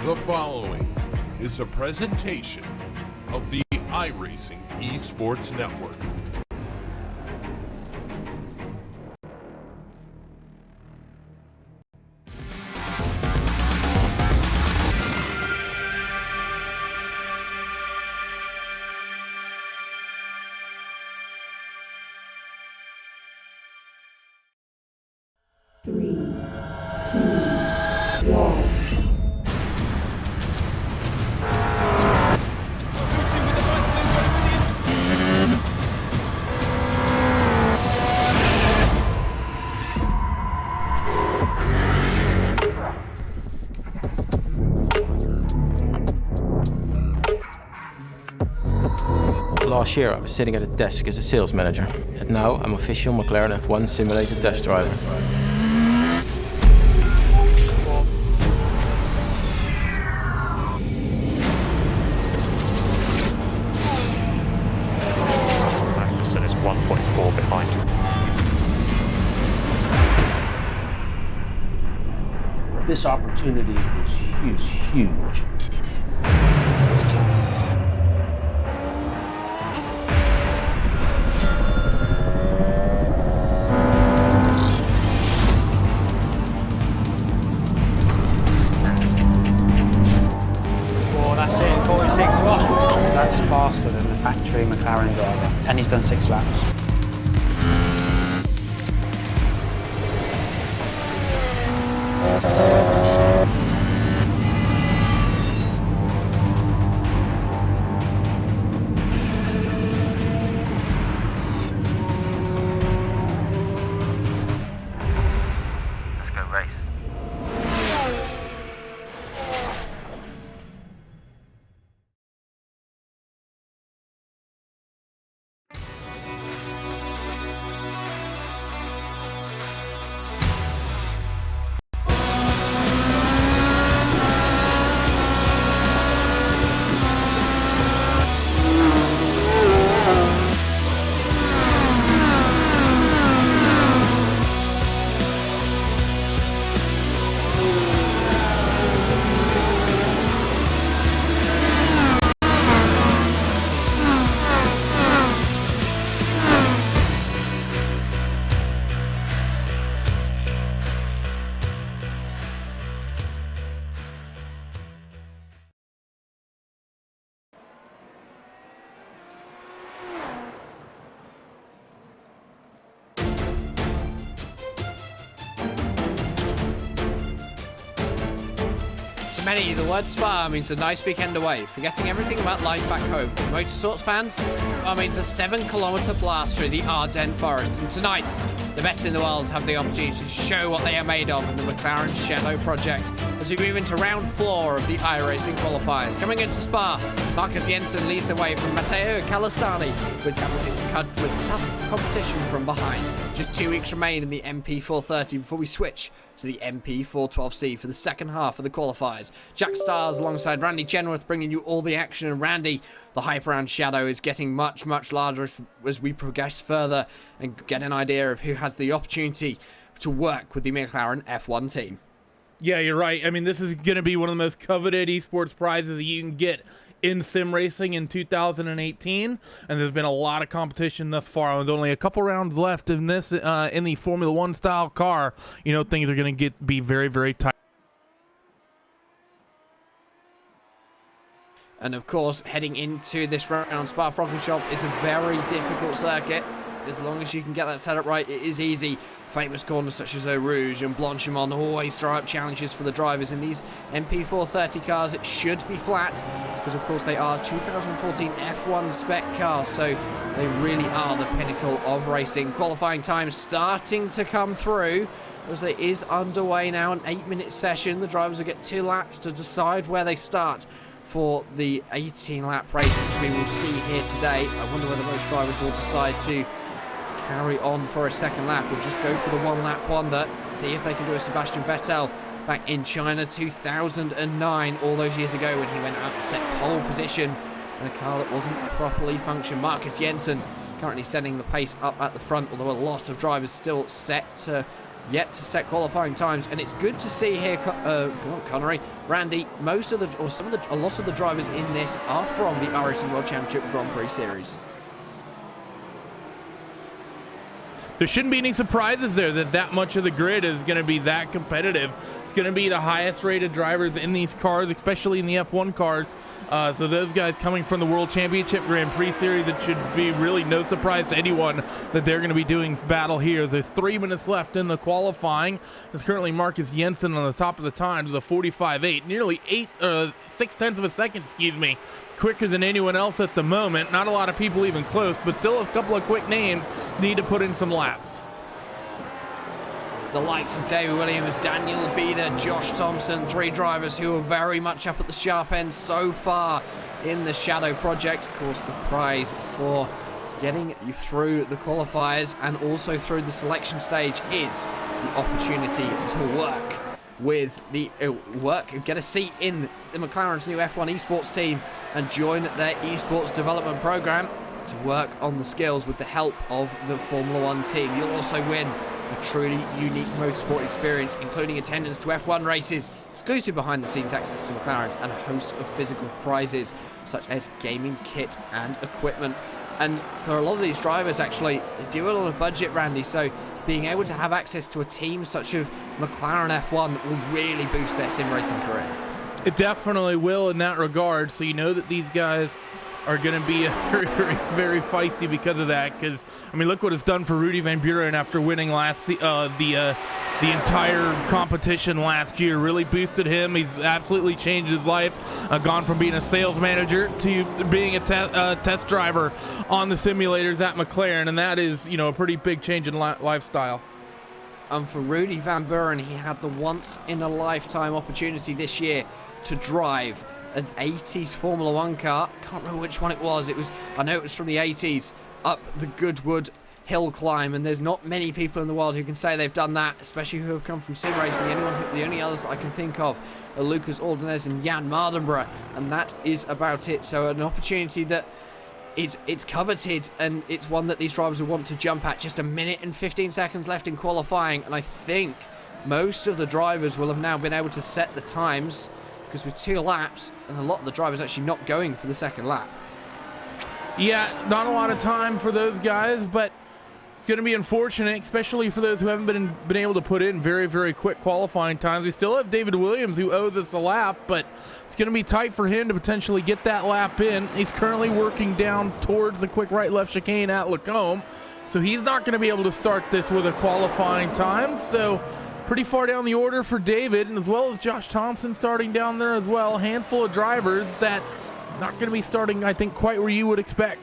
The following is a presentation of the iRacing Esports Network. Last year I was sitting at a desk as a sales manager, and now I'm official McLaren F1 simulator test driver. So it's 1.4 behind. This opportunity is huge. That's it, 46-1. That's faster than the factory McLaren driver, and he's done 6 laps. Let's go race. To many, the word Spa means a nice weekend away, forgetting everything about life back home. Motorsports fans, Spa means a 7-kilometre blast through the Ardennes forest, and tonight, the best in the world have the opportunity to show what they are made of in the McLaren Shadow Project as we move into round 4 of the iRacing qualifiers. Coming into Spa, Marcus Jensen leads the way from Matteo Calastani with tough competition from behind. Just 2 weeks remain in the MP4-30 before we switch to the MP4-12C for the second half of the qualifiers. Jack Stars alongside Randy Genworth bringing you all the action, and Randy, the hype around Shadow is getting much larger as we progress further and get an idea of who has the opportunity to work with the McLaren F1 team. Yeah, you're right. I mean, this is going to be one of the most coveted esports prizes that you can get in sim racing in 2018, and there's been a lot of competition thus far. There's only a couple rounds left in this in the Formula One style car. You know, things are going to be very tight. And of course, heading into this round, Spa-Francorchamps is a very difficult circuit. As long as you can get that setup right, it is easy. Famous corners such as Eau Rouge and Blanchimont always throw up challenges for the drivers. In these MP4-30 cars, it should be flat, because of course they are 2014 F1 spec cars, so they really are the pinnacle of racing. Qualifying time starting to come through, as it is underway now, an 8-minute session. The drivers will get 2 laps to decide where they start for the 18-lap race, which we will see here today. I wonder whether most drivers will decide to carry on for a second lap or just go for the 1-lap wonder, see if they can do a Sebastian Vettel back in China 2009, all those years ago, when he went out and set pole position in a car that wasn't properly functioned. Marcus Jensen currently setting the pace up at the front, although a lot of drivers still set to yet to set qualifying times, and it's good to see here, Connery, Randy, a lot of the drivers in this are from the iRacing World Championship Grand Prix Series. There shouldn't be any surprises there that much of the grid is going to be that competitive. It's going to be the highest rated drivers in these cars, especially in the F1 cars. So those guys coming from the World Championship Grand Prix Series, it should be really no surprise to anyone that they're going to be doing battle here. There's 3 minutes left in the qualifying. There's currently Marcus Jensen on the top of the times with a 45.8, nearly 6/10 of a second, quicker than anyone else at the moment. Not a lot of people even close, but still a couple of quick names need to put in some laps. The likes of David Williams, Daniel Bida, Josh Thompson, 3 drivers who are very much up at the sharp end so far in the Shadow Project. Of course, the prize for getting you through the qualifiers and also through the selection stage is the opportunity to work with get a seat in the McLaren's new F1 esports team and join their esports development program to work on the skills with the help of the Formula 1 team. You'll also win a truly unique motorsport experience, including attendance to F1 races, exclusive behind-the-scenes access to McLaren's, and a host of physical prizes, such as gaming kit and equipment. And for a lot of these drivers, actually, they do it on a budget, Randy, so being able to have access to a team such as McLaren F1 will really boost their sim racing career. It definitely will in that regard, so you know that these guys are going to be very, very, very feisty because of that. Because, I mean, look what it's done for Rudy Van Buren after winning the entire competition last year. Really boosted him. He's absolutely changed his life. Gone from being a sales manager to being a test driver on the simulators at McLaren, and that is, you know, a pretty big change in lifestyle. And for Rudy Van Buren, he had the once-in-a-lifetime opportunity this year to drive an 80s Formula 1 car. Can't remember which one it was. I know it was from the 80s, up the Goodwood hill climb, and there's not many people in the world who can say they've done that, especially who have come from sim racing. The only others I can think of are Lucas Ordonez and Jan Mardenborough, and that is about it. So an opportunity that it's coveted, and it's one that these drivers will want to jump at. Just 1 minute and 15 seconds left in qualifying, and I think most of the drivers will have now been able to set the times, because with 2 laps, and a lot of the drivers actually not going for the second lap. Yeah, not a lot of time for those guys, but it's going to be unfortunate, especially for those who haven't been able to put in very, very quick qualifying times. We still have David Williams, who owes us a lap, but it's going to be tight for him to potentially get that lap in. He's currently working down towards the quick right-left chicane at Lacombe, so he's not going to be able to start this with a qualifying time. So pretty far down the order for David, and as well as Josh Thompson starting down there as well. A handful of drivers that not going to be starting, I think, quite where you would expect.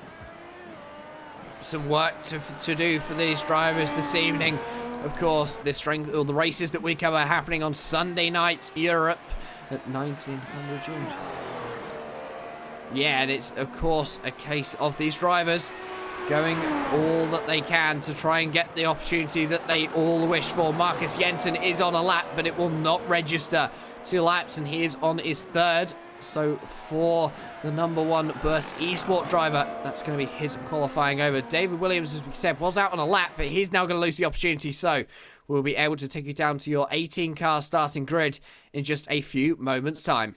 Some work to do for these drivers this evening. Of course, the races that we cover happening on Sunday night, Europe, at 1900 June. Yeah, and it's, of course, a case of these drivers going all that they can to try and get the opportunity that they all wish for. Marcus Jensen is on a lap, but it will not register. 2 laps, and he is on his 3rd. So for the #1 Burst Esport driver, that's going to be his qualifying over. David Williams, as we said, was out on a lap, but he's now going to lose the opportunity. So we'll be able to take you down to your 18-car starting grid in just a few moments' time.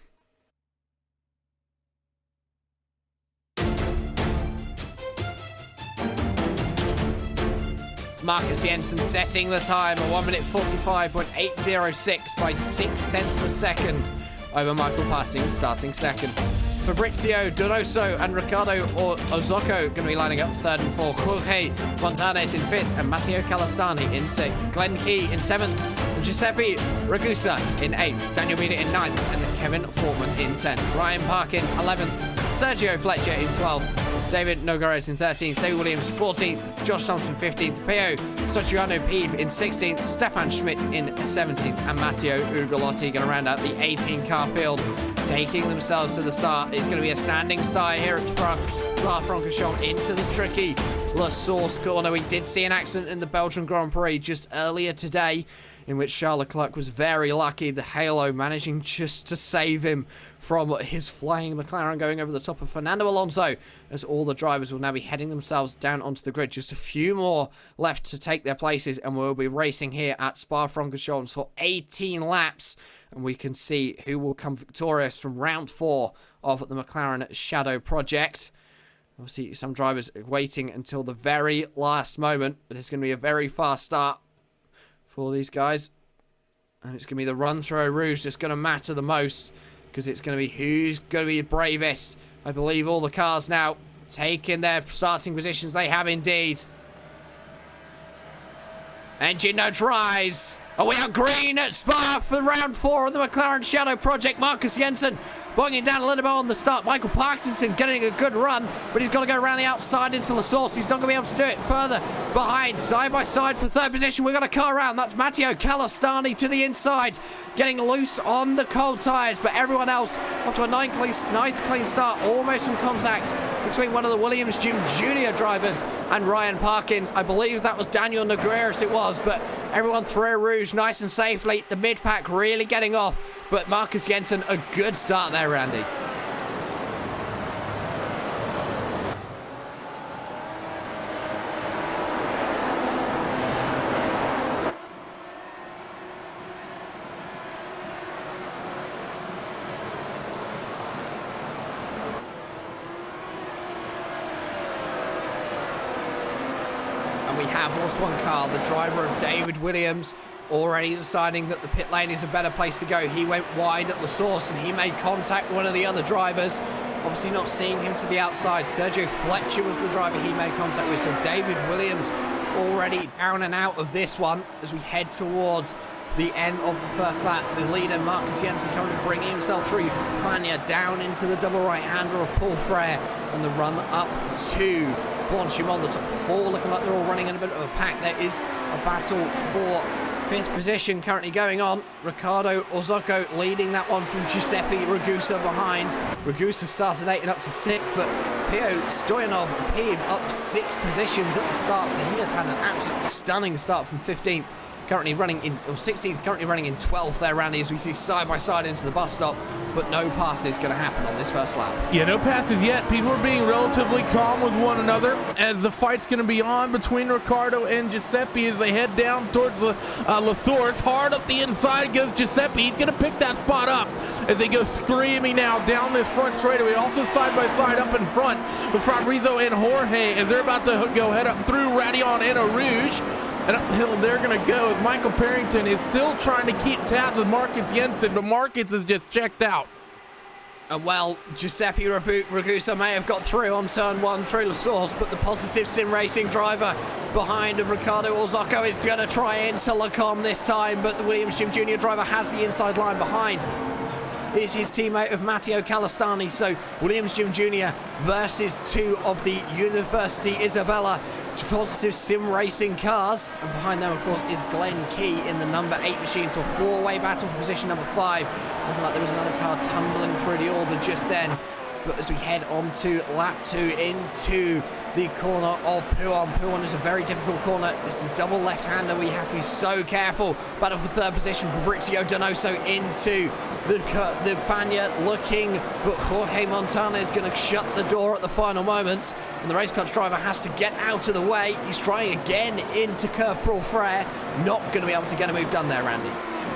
Marcus Jensen setting the time at 1 minute 45.806 by 6/10 of a second over Michael Passing, starting second. Fabrizio Donoso and Ricardo Ozocco going to be lining up 3rd and 4th. Jorge Montanes in 5th and Matteo Calastani in 6th. Glenn Key in 7th and Giuseppe Ragusa in 8th. Daniel Bida in 9th and Kevin Fortman in 10th. Ryan Parkins 11th. Sergio Fletcher in 12th. David Nogares in 13th, David Williams 14th, Josh Thompson 15th, Pio Sociano Pieve in 16th, Stefan Schmidt in 17th, and Matteo Ugolotti going to round out the 18-car field. Taking themselves to the start is going to be a standing start here at Spa-Francorchamps into the tricky La Source corner. We did see an accident in the Belgian Grand Prix just earlier today. in which Charles Leclerc was very lucky. The halo managing just to save him from his flying McLaren going over the top of Fernando Alonso, as all the drivers will now be heading themselves down onto the grid. Just a few more left to take their places, and we'll be racing here at Spa-Francorchamps for 18 laps, and we can see who will come victorious from round 4 of the McLaren Shadow Project. Obviously, some drivers waiting until the very last moment, but it's going to be a very fast start for these guys, and it's going to be the run through Rouge that's going to matter the most, because it's going to be who's going to be the bravest. I believe all the cars now taking their starting positions. They have indeed. Engine no tries. Are we on green at Spa for round 4 of the McLaren Shadow Project? Marcus Jensen bogging down a little bit on the start. Michael Parkinson getting a good run, but he's got to go around the outside into La Source. He's not going to be able to do it. Further behind, side by side for 3rd position. We've got a car around. That's Matteo Calastani to the inside, getting loose on the cold tyres, but everyone else off to a nice clean start. Almost some contact between one of the Williams Gym Junior drivers and Ryan Parkins. I believe that was Daniel Nogueras it was, but everyone through Rouge nice and safely. The mid-pack really getting off, but Marcus Jensen, a good start there, Randy. And we have lost one car, the driver of David Williams, already deciding that the pit lane is a better place to go. He went wide at La Source and he made contact with one of the other drivers. Obviously not seeing him to the outside. Sergio Fletcher was the driver he made contact with. So David Williams already down and out of this one as we head towards the end of the first lap. The leader, Marcus Jensen, currently bringing himself through Fania down into the double right-hander of Paul Frere on the run up to Blanchimont. The top 4 looking like they're all running in a bit of a pack. There is a battle for 5th position currently going on. Ricardo Orzocco leading that one from Giuseppe Ragusa behind. Ragusa started 8 and up to 6, but Pio Stoyanov Piv up 6 positions at the start, so he has had an absolutely stunning start from 15th. Currently running in, or 16th, currently running in 12th there, Randy, as we see side by side into the bus stop, but no passes going to happen on this first lap. Yeah, no passes yet. People are being relatively calm with one another as the fight's going to be on between Ricardo and Giuseppe as they head down towards La Source. Hard up the inside goes Giuseppe. He's going to pick that spot up as they go screaming now down the front straightaway. Also side by side up in front with Fabrizio and Jorge as they're about to go head up through Radion and Rouge. And uphill they're going to go as Michael Parrington is still trying to keep tabs with Marcus Jensen, but Marcus is just checked out. And well, Giuseppe Ragusa may have got through on turn 1 through La Source, but the positive sim racing driver behind of Ricardo Orzocco is going to try into Lacombe this time, but the Williams Gym Junior driver has the inside line behind. It's his teammate of Matteo Calastani, so Williams Gym Junior versus 2 of the University Isabella positive sim racing cars, and behind them of course is Glenn Key in the number 8 machine. So a 4-way battle for position number 5. Looking like there was another car tumbling through the order just then, but as we head on to lap 2 into the corner of Pouhon. Pouhon is a very difficult corner. It's the double left-hander. We have to be so careful. Battle for 3rd position. Fabrizio Donoso into the Fania looking, but Jorge Montana is going to shut the door at the final moments, and the race clutch driver has to get out of the way. He's trying again into Curve Paul Frere. Not going to be able to get a move done there, Randy.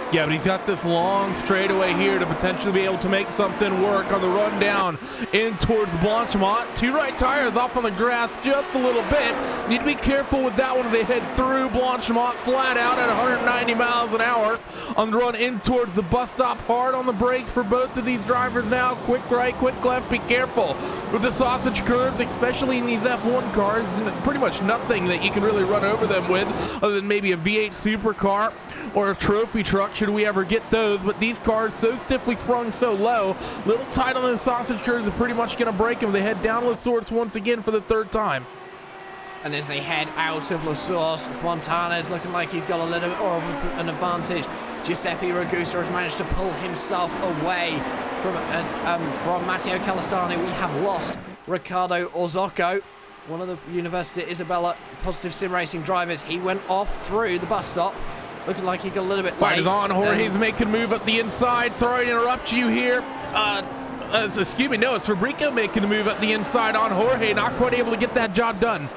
Yeah, but he's got this long straightaway here to potentially be able to make something work on the run down in towards Blanchimont. 2 right tires off on the grass just a little bit. Need to be careful with that one as they head through Blanchimont flat out at 190 miles an hour on the run in towards the bus stop. Hard on the brakes for both of these drivers now. Quick right, quick left. Be careful with the sausage curves, especially in these F1 cars. Pretty much nothing that you can really run over them with other than maybe a V8 supercar or a trophy truck should we ever get those, but these cars so stiffly sprung so low, little tight on those sausage curves are pretty much going to break them. They head down La Source once again for the 3rd time. And as they head out of La Source, Montana is looking like he's got a little bit more of an advantage. Giuseppe Ragusa has managed to pull himself away from Matteo Calastani. We have lost Ricardo Orzocco, one of the University Isabella positive sim racing drivers. He went off through the bus stop looking like he got a little bit Fight late. is on. Jorge's making a move up the inside. Sorry to interrupt you here. Excuse me, no, it's Fabricio making a move up the inside on Jorge. Not quite able to get that job done.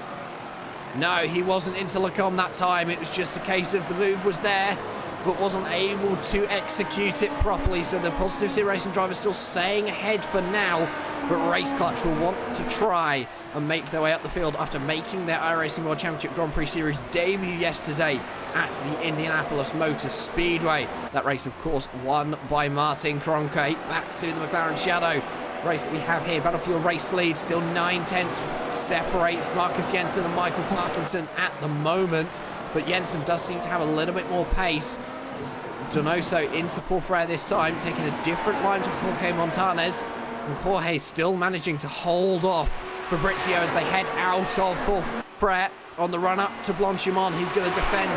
No, he wasn't into Lacombe that time. It was just a case of the move was there, but wasn't able to execute it properly. So the Positive Sim Racing driver still staying ahead for now, but Race Clutch will want to try and make their way up the field after making their iRacing World Championship Grand Prix Series debut yesterday at the Indianapolis Motor Speedway. That race, of course, won by Martin Kroenke. Back to the McLaren Shadow race that we have here. Battlefield race lead, still 9/10 separates Marcus Jensen and Michael Parkinson at the moment, but Jensen does seem to have a little bit more pace. Donoso into Paul Frere this time, taking a different line to Jorge Montanez, and Jorge still managing to hold off Fabrizio as they head out of Paul Frere on the run up to Blanchimont. He's going to defend,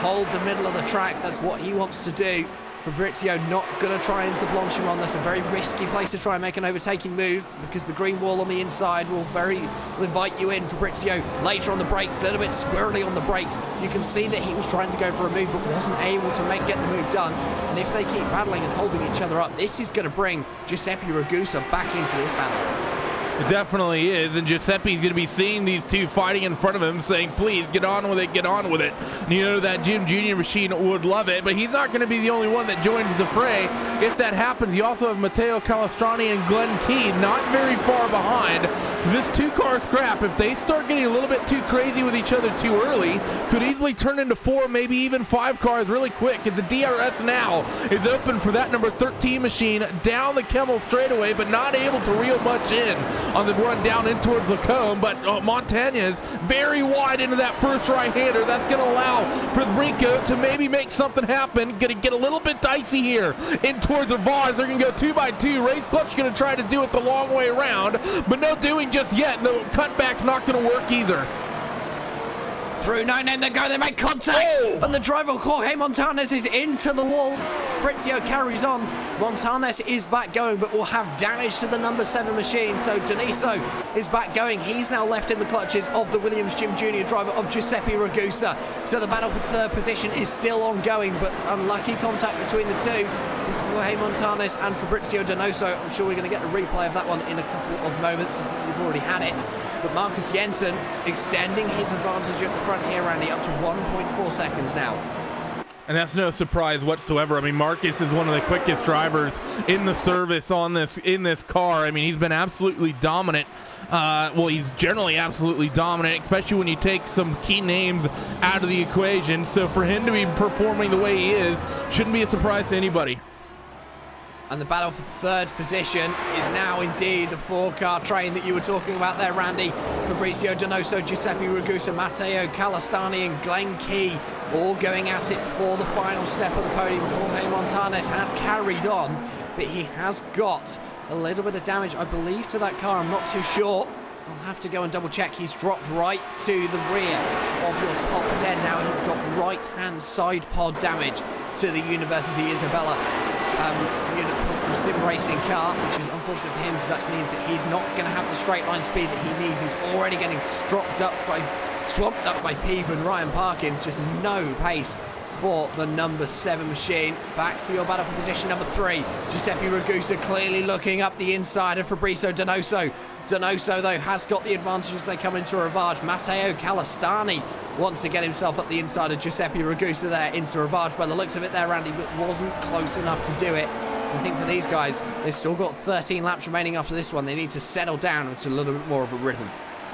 hold the middle of the track. That's what he wants to do. Fabrizio not going to try into Blanchimont. That's a very risky place to try and make an overtaking move because the green wall on the inside will invite you in. Fabrizio later on the brakes, a little bit squirrely on the brakes. You can see that he was trying to go for a move but wasn't able to get the move done. And if they keep battling and holding each other up, this is going to bring Giuseppe Ragusa back into this battle. It definitely is, and Giuseppe's going to be seeing these two fighting in front of him, saying, please, get on with it, get on with it. And you know that Jim Jr. machine would love it, but he's not going to be the only one that joins the fray. If that happens, you also have Matteo Calastrani and Glenn Key not very far behind. This two-car scrap, if they start getting a little bit too crazy with each other too early, could easily turn into 4, maybe even 5 cars really quick, as the DRS now is open for that number 13 machine down the Kemmel straightaway, but not able to reel much in on the run down in towards Lacombe. But Montañez very wide into that first right-hander. That's going to allow Fabrizio to maybe make something happen. Going to get a little bit dicey here in towards the Vars. They're going to go 2x2. Race Clutch going to try to do it the long way around, but no doing just yet. The cutback's not going to work either. Through 9 they go, they make contact, and the driver Jorge Montanez is into the wall. Fabrizio carries on. Montanez is back going, but will have damage to the number 7 machine. So Doniso is back going. He's now left in the clutches of the Williams Jim Jr. driver of Giuseppe Ragusa. So the battle for third position is still ongoing, but unlucky contact between the two. Jorge Montanez and Fabrizio Donoso. I'm sure we're going to get a replay of that one in a couple of moments. We've already had it. But Marcus Jensen extending his advantage at the front here, Randy, up to 1.4 seconds now. And that's no surprise whatsoever. I mean, Marcus is one of the quickest drivers in the service in this car. I mean, he's been absolutely dominant. Well, he's generally absolutely dominant, especially when you take some key names out of the equation. So for him to be performing the way he is shouldn't be a surprise to anybody. And the battle for third position is now indeed the 4-car train that you were talking about there, Randy. Fabrizio Donoso, Giuseppe Ragusa, Matteo Calastani and Glenn Key all going at it for the final step of the podium. Jorge Montanez has carried on, but he has got a little bit of damage, I believe, to that car. I'm not too sure. I'll have to go and double check. He's dropped right to the rear of your top 10 now. He's got right-hand side pod damage to the University Isabella Positive Sim Racing car, which is unfortunate for him because that means that he's not going to have the straight line speed that he needs. He's already getting swamped up by Peeve and Ryan Parkins. Just no pace for the number 7 machine. Back to your battle for position number 3. Giuseppe Ragusa clearly looking up the inside of Fabrizio Donoso. Donoso, though, has got the advantage as they come into a Rivage. Matteo Calastani wants to get himself up the inside of Giuseppe Ragusa there into Rivage. By the looks of it there, Randy, but wasn't close enough to do it. I think for these guys, they've still got 13 laps remaining after this one. They need to settle down into a little bit more of a rhythm.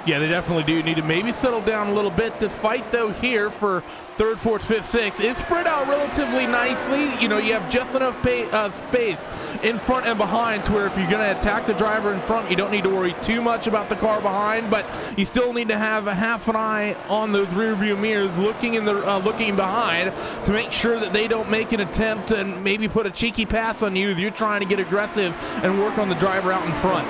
Yeah, they definitely do need to maybe settle down a little bit. This fight, though, here for 3rd, 4th, 5th, 6th is spread out relatively nicely. You know, you have just enough space in front and behind to where if you're going to attack the driver in front, you don't need to worry too much about the car behind, but you still need to have a half an eye on those rear view mirrors looking behind to make sure that they don't make an attempt and maybe put a cheeky pass on you if you're trying to get aggressive and work on the driver out in front.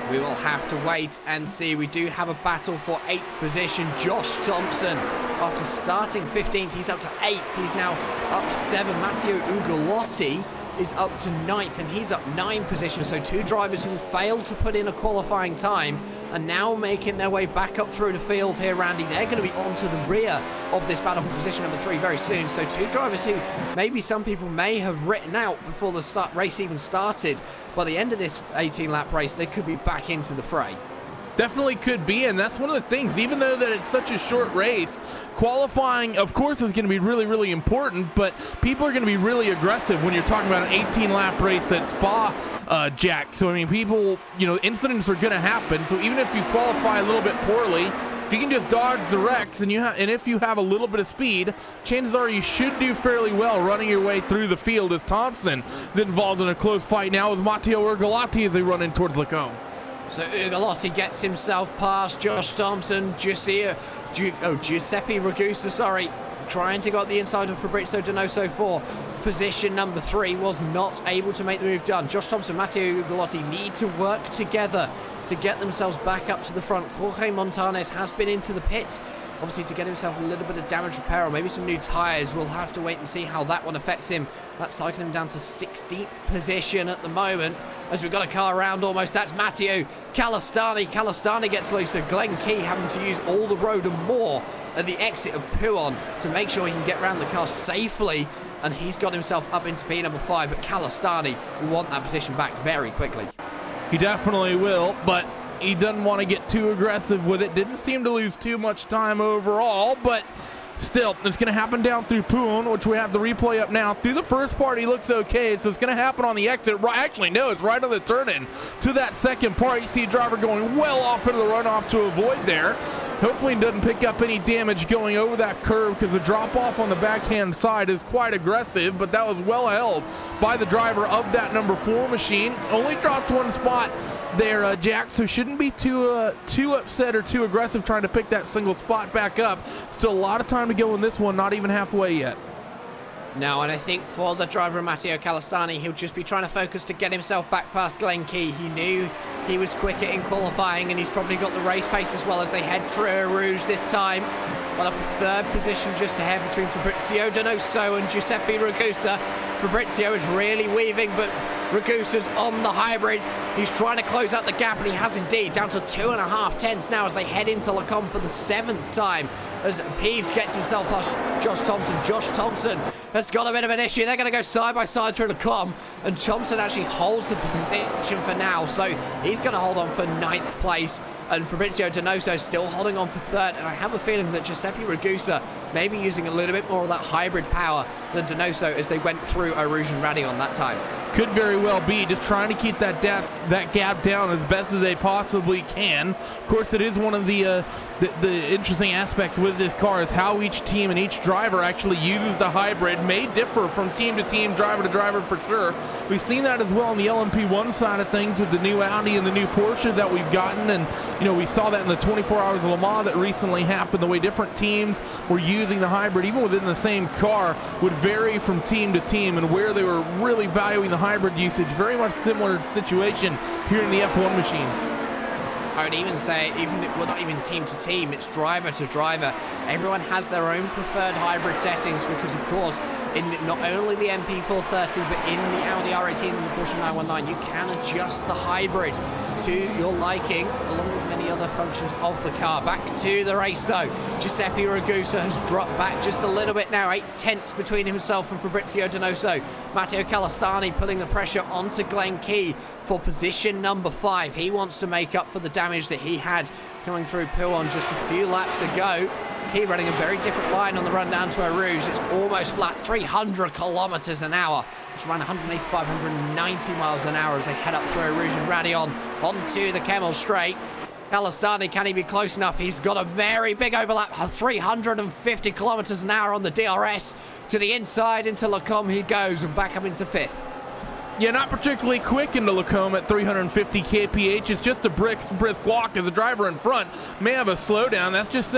We will have to wait and see. We do have a battle for 8th position. Josh Thompson, after starting 15th, he's up to 8th. He's now up 7. Matteo Ugolotti is up to 9th, and he's up 9 positions. So 2 drivers who failed to put in a qualifying time are now making their way back up through the field here, Randy. They're going to be onto the rear of this battle for position number 3 very soon. So 2 drivers who maybe some people may have written out before the race even started. By the end of this 18-lap race, they could be back into the fray. Definitely could be, and that's one of the things, even though that it's such a short race, qualifying, of course, is going to be really, really important, but people are going to be really aggressive when you're talking about an 18-lap race at Spa, Jack. So, I mean, people, you know, incidents are going to happen, so even if you qualify a little bit poorly, if you can just dodge the wrecks and if you have a little bit of speed, chances are you should do fairly well running your way through the field, as Thompson is involved in a close fight now with Matteo Urgolati as they run in towards Lacombe. So Urgolati gets himself past Josh Thompson, Giuseppe Ragusa, trying to go up the inside of Fabrizio Donoso for position number 3, was not able to make the move done. Josh Thompson, Matteo Urgolati need to work together to get themselves back up to the front. Jorge Montanes has been into the pits, obviously to get himself a little bit of damage repair or maybe some new tyres. We'll have to wait and see how that one affects him. That's cycling him down to 16th position at the moment, as we've got a car around almost. That's Matteo Calastani. Calastani gets loose, so Glenn Key having to use all the road and more at the exit of Pouon to make sure he can get around the car safely, and he's got himself up into P number 5, but Calastani will want that position back very quickly. He definitely will, but he doesn't want to get too aggressive with it. Didn't seem to lose too much time overall, but still, it's going to happen down through Pouon, which we have the replay up now. Through the first part, he looks okay, so it's going to happen on the exit. Actually, no, it's right on the turn-in to that second part. You see a driver going well off into the runoff to avoid there. Hopefully he doesn't pick up any damage going over that curve, because the drop-off on the backhand side is quite aggressive, but that was well held by the driver of that number 4 machine. Only dropped 1 spot there, Jack, so shouldn't be too upset or too aggressive trying to pick that single spot back up. Still a lot of time to go in this one, not even halfway yet. No, and I think for the driver Matteo Calastani, he'll just be trying to focus to get himself back past Glenn Key. He knew he was quicker in qualifying, and he's probably got the race pace as well as they head through Eau Rouge this time. Well, a 3rd position just ahead between Fabrizio Donoso and Giuseppe Ragusa. Fabrizio is really weaving, but Ragusa's on the hybrid. He's trying to close out the gap, and he has indeed, down to 2.5 tenths now as they head into Lacombe for the 7th time. As Peeves gets himself past Josh Thompson. Josh Thompson has got a bit of an issue. They're going to go side by side through Lacombe, and Thompson actually holds the position for now, so he's going to hold on for 9th place. And Fabrizio Donoso still holding on for 3rd, and I have a feeling that Giuseppe Ragusa may be using a little bit more of that hybrid power than Donoso as they went through Eau Rouge and Raidillon that time. Could very well be, just trying to keep that gap down as best as they possibly can. Of course, it is one of the interesting aspects with this car is how each team and each driver actually uses the hybrid. May differ from team to team, driver to driver for sure. We've seen that as well on the LMP1 side of things with the new Audi and the new Porsche that we've gotten, and you know, we saw that in the 24 Hours of Le Mans that recently happened. The way different teams were using the hybrid, even within the same car, would vary from team to team, and where they were really valuing the hybrid usage. Very much similar situation here in the F1 machines. I would even say, well, not even team to team, it's driver to driver. Everyone has their own preferred hybrid settings because, of course, in not only the MP4-30, but in the Audi R18 and the Porsche 919, you can adjust the hybrid to your liking, along with many other functions of the car. Back to the race, though. Giuseppe Ragusa has dropped back just a little bit now, 8 tenths between himself and Fabrizio Donoso. Matteo Calastani putting the pressure onto Glenn Key for position number 5. He wants to make up for the damage that he had coming through Pouon just a few laps ago. Key running a very different line on the run down to Eau Rouge. It's almost flat, 300 kilometers an hour. It's around 185, 190 miles an hour as they head up through Eau Rouge and Raidillon onto the Kemmel Straight. Calastani, can he be close enough? He's got a very big overlap, 350 kilometers an hour on the DRS. To the inside, into Lacombe he goes, and back up into 5th. Yeah, not particularly quick into Lacombe at 350 kph. It's just a brisk walk as the driver in front may have a slowdown. That's just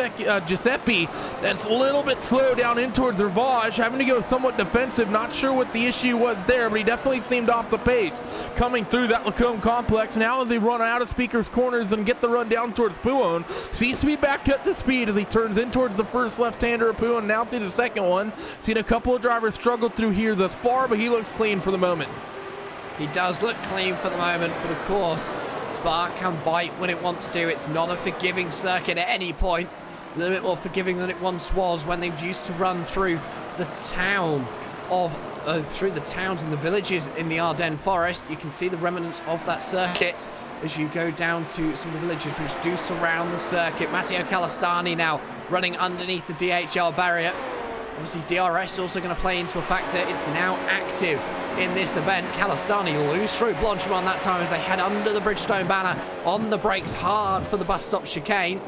Giuseppe. That's a little bit slow down in towards Rivage, having to go somewhat defensive. Not sure what the issue was there, but he definitely seemed off the pace coming through that Lacombe complex. Now as they run out of Speaker's Corners and get the run down towards Pouon, seems to be back up to speed as he turns in towards the first left-hander of Pouon, now through the second one. Seen a couple of drivers struggle through here thus far, but he looks clean for the moment. He does look clean for the moment, but of course, Spa can bite when it wants to. It's not a forgiving circuit at any point. A little bit more forgiving than it once was when they used to run through the town of through the towns and the villages in the Ardennes forest. You can see the remnants of that circuit as you go down to some of the villages which do surround the circuit. Matteo Calastani now running underneath the DHL barrier. Obviously DRS also going to play into a factor. It's now active in this event. Calastani lose through Blanchimont that time as they head under the Bridgestone banner, on the brakes hard for the bus stop chicane.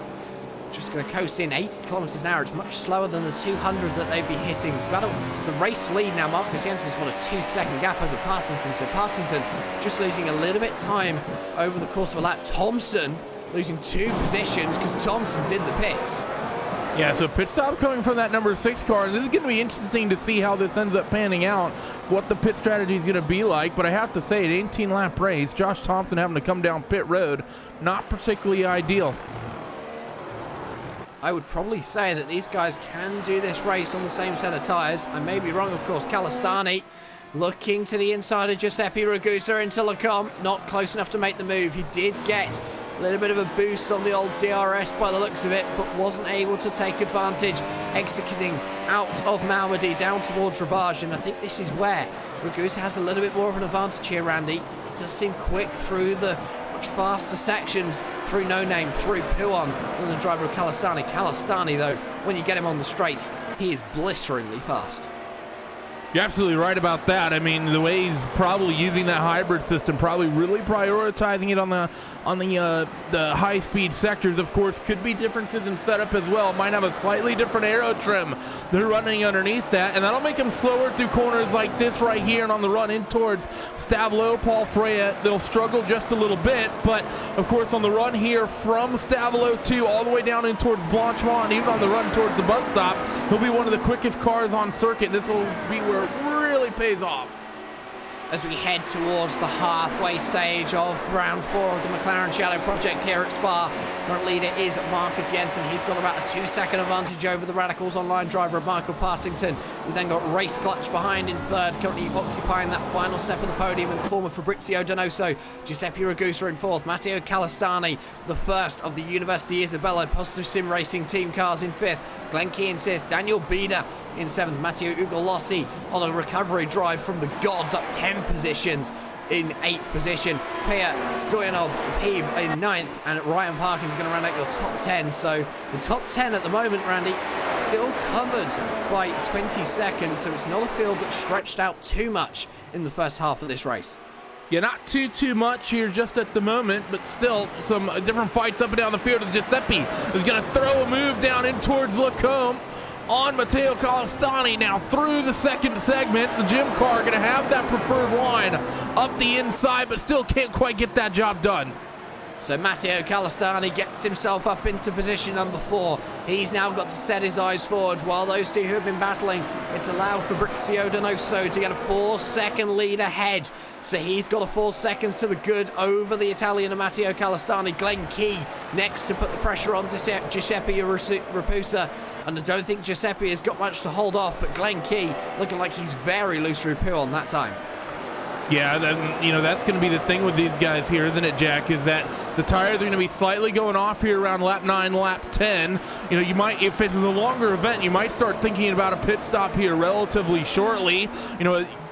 Just going to coast in 80 kilometers an hour. It's much slower than the 200 that they'd be hitting. Battle the race lead now. Marcus Jensen's got a 2-second gap over Partington. So Partington just losing a little bit time over the course of a lap. Thompson losing 2 positions because Thompson's in the pits. Yeah, so pit stop coming from that number 6 car. This is going to be interesting to see how this ends up panning out, what the pit strategy is going to be like. But I have to say, an 18-lap race, Josh Thompson having to come down pit road, not particularly ideal. I would probably say that these guys can do this race on the same set of tyres. I may be wrong, of course. Calastani looking to the inside of Giuseppe Ragusa into Lecombe. Not close enough to make the move. He did get a little bit of a boost on the old DRS by the looks of it, but wasn't able to take advantage, executing out of Malmedy down towards Ravage. And I think this is where Ragusa has a little bit more of an advantage here, Randy. It does seem quick through the much faster sections, through No Name, through Puon, than the driver of Calastani. Calastani, though, when you get him on the straight, he is blisteringly fast. You're absolutely right about that. I mean, the way he's probably using that hybrid system, probably really prioritizing it on the high-speed sectors. Of course, could be differences in setup as well. Might have a slightly different aero trim they're running underneath that, and that'll make him slower through corners like this right here and on the run in towards Stavelot, Paul Freya. They'll struggle just a little bit, but of course on the run here from Stavelot 2 all the way down in towards Blanchimont, and even on the run towards the bus stop, he'll be one of the quickest cars on circuit. This will be where really pays off. As we head towards the halfway stage of round 4 of the McLaren Shadow Project here at Spa. Current leader is Marcus Jensen. He's got about a 2-second advantage over the Radicals Online driver of Michael Partington. We then got Race Clutch behind in third, currently occupying that final step of the podium in the form of Fabrizio Donoso. Giuseppe Ragusa in fourth. Matteo Calastani, the first of the University Isabella Positive Sim Racing team cars in fifth. Glenn Key in sixth. Daniel Bieder in seventh. Matteo Ugolotti on a recovery drive from the gods, up 10 positions in 8th position. Pia Stoyanov in 9th, and Ryan Parkin's going to round out your top 10. So the top 10 at the moment, Randy, still covered by 20 seconds, so it's not a field that's stretched out too much in the first half of this race. Yeah, not too much here just at the moment, but still some different fights up and down the field as Giuseppe is going to throw a move down in towards Lecombe on Matteo Calastani. Now through the second segment, the gym car going to have that preferred line up the inside, but still can't quite get that job done. So Matteo Calastani gets himself up into position number 4. He's now got to set his eyes forward while those two who have been battling. It's allowed Fabrizio Donoso to get a 4-second lead ahead. So he's got a 4 seconds to the good over the Italian and Matteo Calastani. Glenn Key next to put the pressure on Giuseppe Ragusa. And I don't think Giuseppe has got much to hold off, but Glenn Key looking like he's very loose through on that time. Yeah, that's going to be the thing with these guys here, isn't it, Jack? Is that the tires are going to be slightly going off here around lap 9, lap 10. You might, if it's a longer event, you might start thinking about a pit stop here relatively shortly.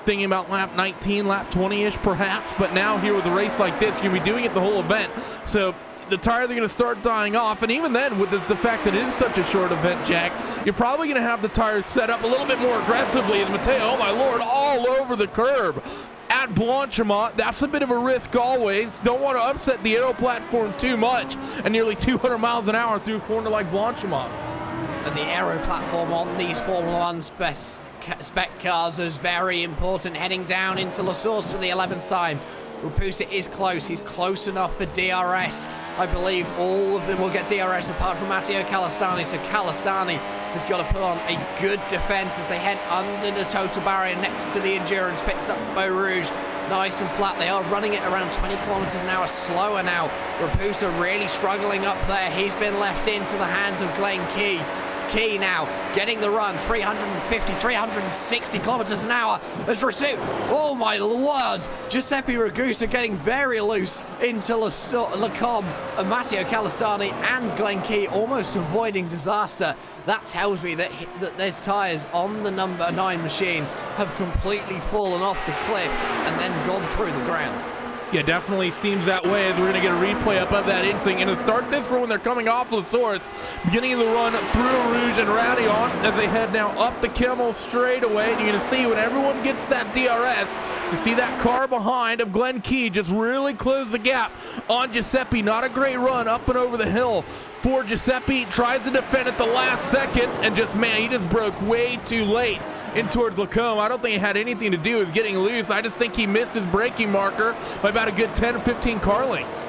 Thinking about lap 19, lap 20-ish perhaps. But now here with a race like this, you'll be doing it the whole event. So the tires are going to start dying off, and even then, with the fact that it is such a short event, Jack, you're probably going to have the tires set up a little bit more aggressively as Matteo, oh my lord, all over the curb at Blanchimont. That's a bit of a risk always. Don't want to upset the aero platform too much, and nearly 200 miles an hour through a corner like Blanchimont. And the aero platform on these Formula 1 spec cars is very important, heading down into La Source for the 11th time. Ragusa is close. He's close enough for DRS. I believe all of them will get DRS apart from Matteo Calastani. So Calastani has got to put on a good defense as they head under the total barrier next to the endurance pits up Beau Rouge. Nice and flat. They are running it around 20 kilometers an hour slower now. Ragusa really struggling up there. He's been left into the hands of Glenn Key. Key now getting the run, 350, 360 kilometers an hour as Rasu. Oh my lord, Giuseppe Ragusa getting very loose into Lacombe, and Matteo Calistani and Glenn Key almost avoiding disaster. That tells me that those tyres on the number 9 machine have completely fallen off the cliff and then gone through the ground. Yeah, definitely seems that way, as we're going to get a replay up of that instinct. And to start this run when they're coming off the source, beginning of the run through Rouge and Radion as they head now up the Kimmel straightaway. And you're going to see when everyone gets that DRS, you see that car behind of Glenn Key just really close the gap on Giuseppe. Not a great run up and over the hill for Giuseppe. Tries to defend at the last second and just, man, he just broke way too late in towards Lacombe. I don't think it had anything to do with getting loose. I just think he missed his braking marker by about a good 10 or 15 car lengths.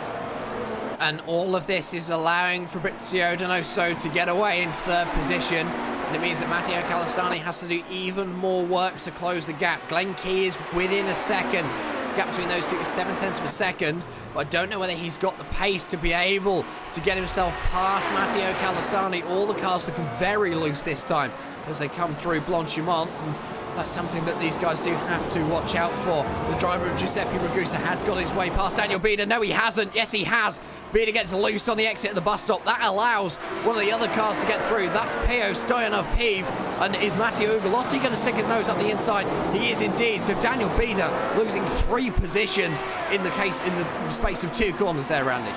And all of this is allowing Fabrizio Donoso to get away in 3rd position. And it means that Matteo Calistani has to do even more work to close the gap. Glenn Key is within a second. Gap between those two is 0.7 of a second. But I don't know whether he's got the pace to be able to get himself past Matteo Calistani. All the cars looking very loose this time as they come through Blanchimont, and that's something that these guys do have to watch out for. The driver of Giuseppe Ragusa has got his way past Daniel Bieder. No, he hasn't. Yes, he has. Bieder gets loose on the exit of the bus stop. That allows one of the other cars to get through. That's Peo Stoyanov-Pive. And is Matteo Ugolotti going to stick his nose up the inside? He is indeed. So Daniel Bieder losing 3 positions in the space of 2 corners there, Randy.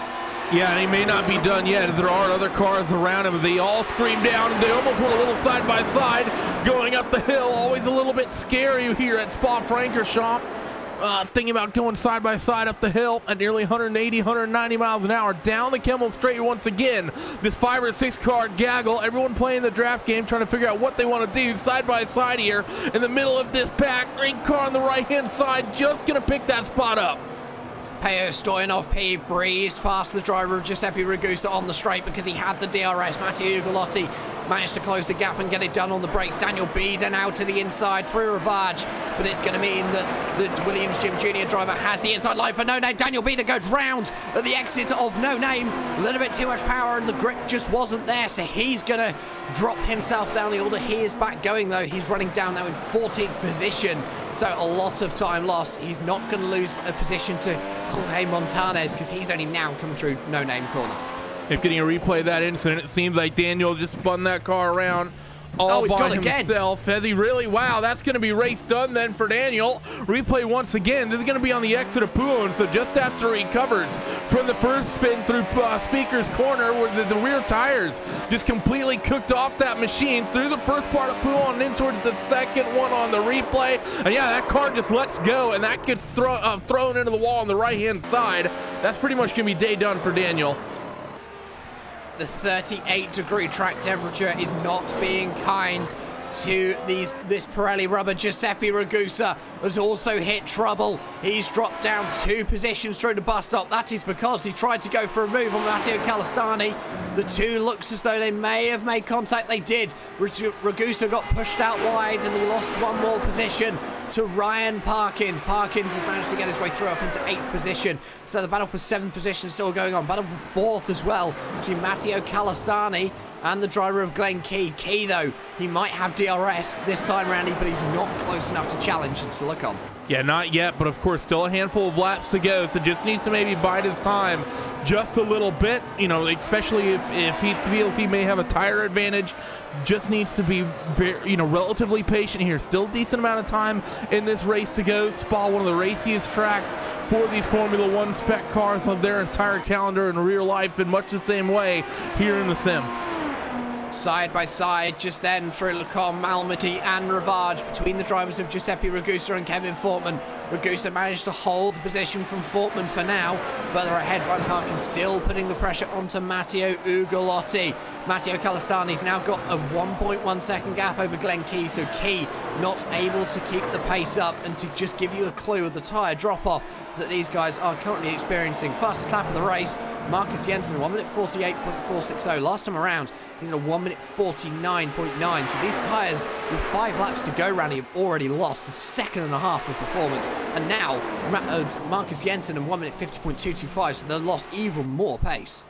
Yeah, and he may not be done yet, as there are other cars around him. They all scream down, and they almost went a little side-by-side going up the hill. Always a little bit scary here at Spa-Francorchamps. Thinking about going side-by-side up the hill at nearly 180, 190 miles an hour. Down the Kimmel Straight once again. This 5 or 6 car gaggle. Everyone playing the draft game, trying to figure out what they want to do side-by-side here. In the middle of this pack, green car on the right-hand side, just going to pick that spot up. Peo Stoyanov-Pive breezed past the driver of Giuseppe Ragusa on the straight because he had the DRS. Matteo Ugolotti managed to close the gap and get it done on the brakes. Daniel Bieder now to the inside through Ravage, but it's going to mean that the Williams Jim Jr. driver has the inside line for No Name. Daniel Bieder goes round at the exit of No Name. A little bit too much power and the grip just wasn't there, so he's going to drop himself down the order. He is back going though. He's running down now in 14th position, so a lot of time lost. He's not going to lose a position to Jorge Montanez because he's only now coming through No Name corner. If getting a replay of that incident, it seems like Daniel just spun that car around all by himself. Has he really? Wow, that's going to be race done then for Daniel. Replay once again. This is going to be on the exit of Pouhon, so just after he covers from the first spin through Speaker's corner, where the rear tires just completely cooked off that machine through the first part of Pouhon and in towards the second one on the replay. And yeah, that car just lets go, and that gets thrown into the wall on the right-hand side. That's pretty much going to be day done for Daniel. The 38-degree track temperature is not being kind to this Pirelli rubber. Giuseppe Ragusa has also hit trouble. He's dropped down 2 positions through the bus stop. That is because he tried to go for a move on Matteo Calistani. The two looks as though they may have made contact. They did. Ragusa got pushed out wide and he lost 1 more position to Ryan Parkins. Parkins has managed to get his way through up into 8th position. So the battle for 7th position is still going on. Battle for 4th as well between Matteo Calistani and the driver of Glenn Key. Key, though, he might have DRS this time, Randy, but he's not close enough to challenge and to look on. Yeah, not yet, but of course, still a handful of laps to go, so just needs to maybe bide his time just a little bit, you know, especially if he feels he may have a tire advantage. Just needs to be very, relatively patient here. Still a decent amount of time in this race to go. Spa, one of the raciest tracks for these Formula One spec cars of their entire calendar in real life, in much the same way here in the sim. Side by side, just then through Lacombe, Malmedy and Ravage between the drivers of Giuseppe Ragusa and Kevin Fortman. Ragusa managed to hold the position from Fortman for now. Further ahead, Ryan Parkins still putting the pressure onto Matteo Ugolotti. Matteo Calistani's now got a 1.1 second gap over Glenn Key, so Key not able to keep the pace up. And to just give you a clue of the tyre drop-off that these guys are currently experiencing. Fastest lap of the race, Marcus Jensen, 1 minute 48.460. Last time around, he's at a 1 minute 49.9. So these tyres, with 5 laps to go, Randy, have already lost a second and a half of performance. And now, Marcus Jensen in 1 minute 50.225, so they've lost even more pace.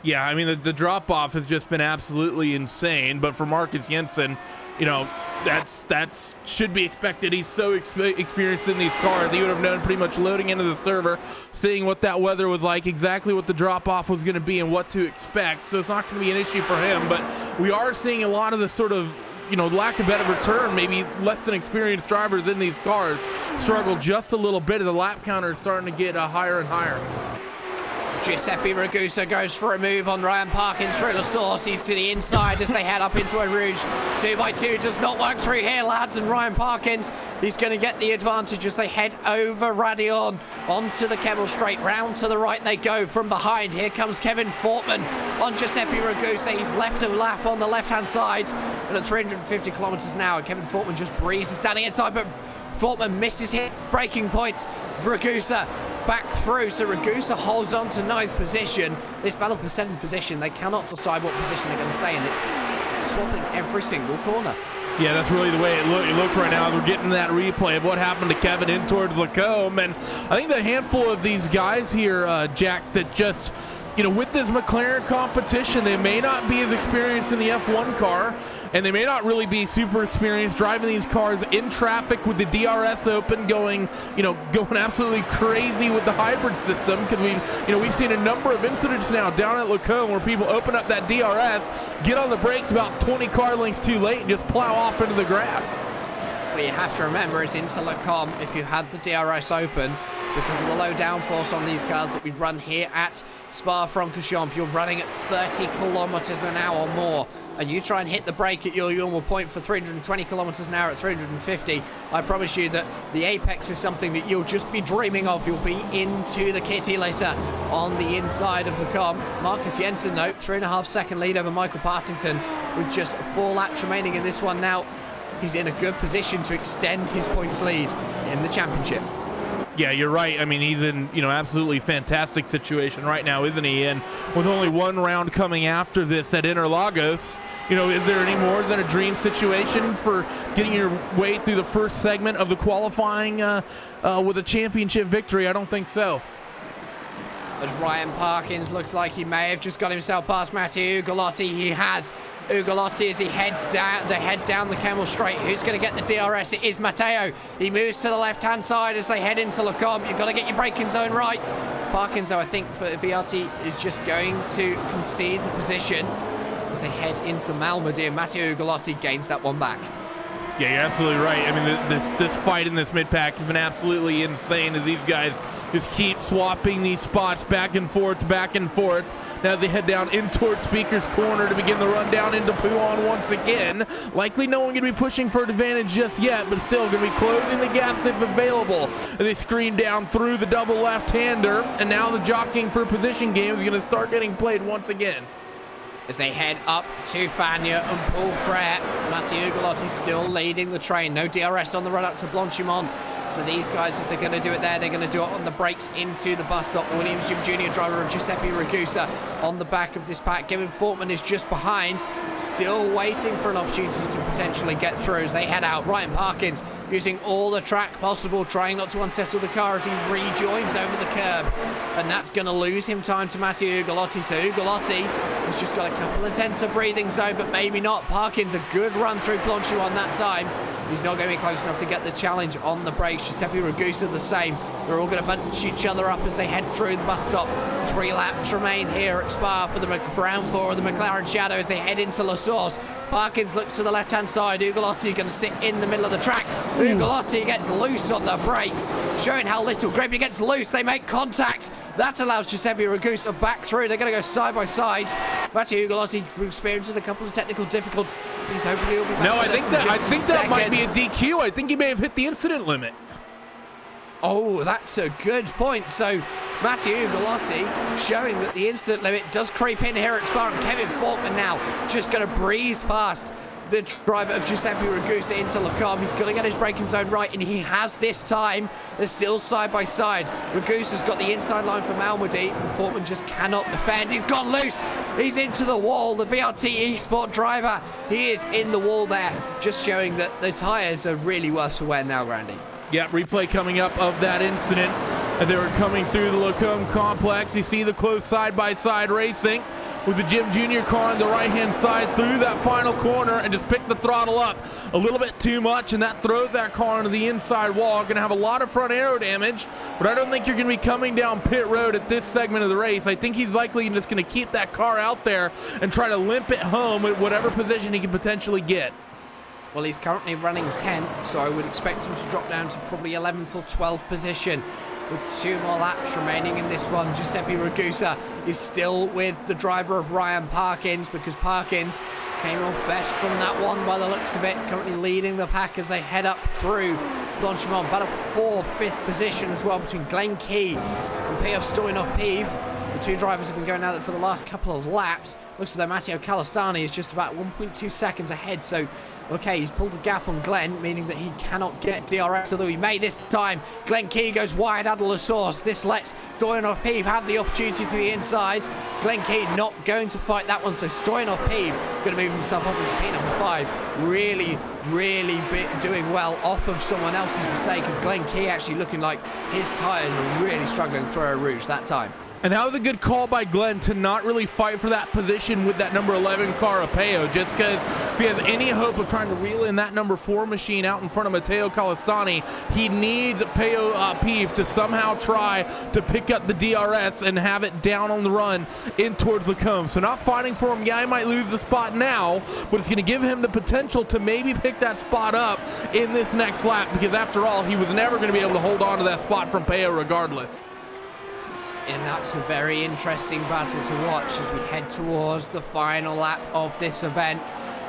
Yeah, I mean, the drop-off has just been absolutely insane, but for Marcus Jensen, you know, that's should be expected. He's so experienced in these cars. He would have known pretty much loading into the server, seeing what that weather was like, exactly what the drop-off was going to be and what to expect. So it's not going to be an issue for him, but we are seeing a lot of the sort of, you know, lack of better return, maybe less than experienced drivers in these cars struggle just a little bit as the lap counter is starting to get higher and higher. Giuseppe Ragusa goes for a move on Ryan Parkins through the source. He's to the inside as they head up into Eau Rouge. 2x2 does not work through here, lads, and Ryan Parkins, he's going to get the advantage as they head over Radion onto the Kemmel Straight. Round to the right they go from behind. Here comes Kevin Fortman on Giuseppe Ragusa. He's left a lap on the left-hand side, and at 350 kilometers an hour, Kevin Fortman just breezes down the inside, but Fortman misses his braking point. Ragusa back through, so Ragusa holds on to 9th position. This battle for 7th position, they cannot decide what position they're going to stay in. It's swapping every single corner. Yeah, that's really the way it looks right now. We're getting that replay of what happened to Kevin in towards Lacombe, and I think the handful of these guys here, Jack, that just, you know, with this McLaren competition, they may not be as experienced in the F1 car, and they may not really be super experienced driving these cars in traffic with the DRS open, going absolutely crazy with the hybrid system, because we've seen a number of incidents now down at Lacombe where people open up that DRS, get on the brakes about 20 car lengths too late, and just plow off into the grass. What you have to remember is into Lacombe, if you had the DRS open, because of the low downforce on these cars that we run here at Spa-Francorchamps, you're running at 30 kilometers an hour or more, and you try and hit the brake at your normal point for 320 kilometers an hour at 350, I promise you that the apex is something that you'll just be dreaming of. You'll be into the kitty litter on the inside of Lacombe. Marcus Jensen, though, 3.5 second lead over Michael Partington with just 4 laps remaining in this one now. He's in a good position to extend his points lead in the championship. Yeah, you're right. I mean, he's in, absolutely fantastic situation right now, isn't he? And with only one round coming after this at Interlagos, is there any more than a dream situation for getting your way through the first segment of the qualifying with a championship victory? I don't think so. As Ryan Parkins looks like he may have just got himself past Matteo Ugolotti. He has. Ugolotti as he heads down the Kemmel Straight. Who's going to get the DRS? It is Matteo. He moves to the left-hand side as they head into Lacombe. You've got to get your braking zone right. Parkins, though, I think for VRT is just going to concede the position as they head into Malmedy. Matteo Ugolotti gains that one back. Yeah, you're absolutely right. I mean, this fight in this mid-pack has been absolutely insane as these guys just keep swapping these spots back and forth, back and forth. Now they head down in towards Speaker's Corner to begin the run down into Pouhon once again. Likely no one going to be pushing for an advantage just yet, but still going to be closing the gaps if available. And they screen down through the double left-hander, and now the jockeying for position game is going to start getting played once again. As they head up to Fagnes and Paul Frere, Matteo Ugolotti still leading the train. No DRS on the run up to Blanchimont. So these guys, if they're going to do it there, they're going to do it on the brakes into the bus stop. The Williams Jim Jr. driver of Giuseppe Ragusa on the back of this pack. Kevin Fortman is just behind, still waiting for an opportunity to potentially get through as they head out. Ryan Parkins using all the track possible, trying not to unsettle the car as he rejoins over the curb. And that's going to lose him time to Matteo Ugolotti. So Ugolotti has just got a couple of tenths of breathing zone, but maybe not. Parkins, a good run through Blanchimont that time. He's not going to be close enough to get the challenge on the brakes. Giuseppe Ragusa the same. They're all going to bunch each other up as they head through the bus stop. 3 laps remain here at Spa for the round 4 of the McLaren Shadow as they head into La Source. Parkins looks to the left-hand side. Ugolotti going to sit in the middle of the track. Ugolotti gets loose on the brakes, showing how little grip. He gets loose. They make contact. That allows Giuseppe Ragusa back through. They're going to go side by side. Matteo Ugolotti experiencing a couple of technical difficulties. Hopefully he'll be back. No, I think that might be a DQ. I think he may have hit the incident limit. Oh, that's a good point. So Matteo Ugolotti showing that the incident limit does creep in here at Spa, and Kevin Fortman now just going to breeze past the driver of Giuseppe Ragusa into Lacombe. He's got to get his braking zone right, and he has this time. They're still side by side. Ragusa's got the inside line from Malmedy, and Fortman just cannot defend. He's gone loose. He's into the wall. The VRT eSport driver, he is in the wall there, just showing that the tyres are really worse for wear now, Grandy. Yeah, replay coming up of that incident. They were coming through the Lacombe complex. You see the close side-by-side racing. with the Jim Jr. car on the right-hand side through that final corner and just picked the throttle up a little bit too much, and that throws that car into the inside wall. Going to have a lot of front aero damage, but I don't think you're going to be coming down pit road at this segment of the race. I think he's likely just going to keep that car out there and try to limp it home at whatever position he can potentially get. Well, he's currently running 10th, so I would expect him to drop down to probably 11th or 12th position. With 2 more laps remaining in this one, Giuseppe Ragusa is still with the driver of Ryan Parkins, because Parkins came off best from that one by the looks of it, currently leading the pack as they head up through Blanchimont. Battle for 5th position as well between Glenn Key and P.F. Stoyanov-Pive. The 2 drivers have been going at it for the last couple of laps. Looks as though Matteo Calistani is just about 1.2 seconds ahead, so okay, he's pulled a gap on Glenn, meaning that he cannot get DRS, although he may this time. Glenn Key goes wide out of the source. This lets Stoyanov-Pive have the opportunity to the inside. Glenn Key not going to fight that one, so Stoyanov-Pive going to move himself up into P number 5. Really doing well off of someone else's mistake, as Glenn Key actually looking like his tyres are really struggling through a rouge that time. And that was a good call by Glenn to not really fight for that position with that number 11 car, Apeo, just because if he has any hope of trying to reel in that number 4 machine out in front of Matteo Calistani, he needs Pive to somehow try to pick up the DRS and have it down on the run in towards Lacombe. So not fighting for him. Yeah, he might lose the spot now, but it's going to give him the potential to maybe pick that spot up in this next lap, because after all, he was never going to be able to hold on to that spot from Peo regardless. And that's a very interesting battle to watch as we head towards the final lap of this event.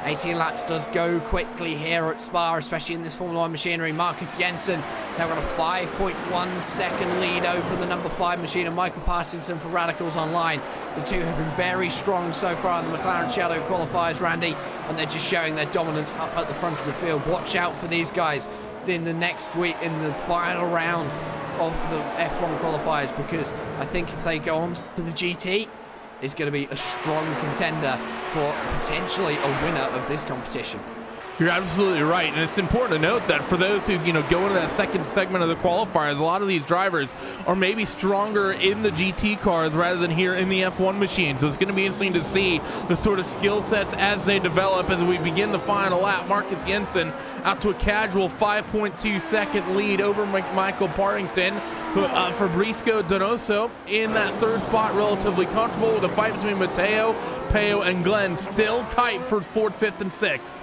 18 laps does go quickly here at Spa, especially in this Formula 1 machinery. Marcus Jensen now got a 5.1 second lead over the number 5 machine of Michael Partington for Radicals Online. The 2 have been very strong so far in the McLaren Shadow qualifiers, Randy, and they're just showing their dominance up at the front of the field. Watch out for these guys in the next week, in the final round of the F1 qualifiers, because I think if they go on to the GT, it's going to be a strong contender for potentially a winner of this competition. You're absolutely right, and it's important to note that for those who go into that second segment of the qualifiers, a lot of these drivers are maybe stronger in the GT cars rather than here in the F1 machine. So it's going to be interesting to see the sort of skill sets as they develop as we begin the final lap. Marcus Jensen out to a casual 5.2 second lead over Michael Partington. Fabrizio Donoso in that 3rd spot, relatively comfortable, with a fight between Matteo, Peo, and Glenn still tight for 4th, 5th, and 6th.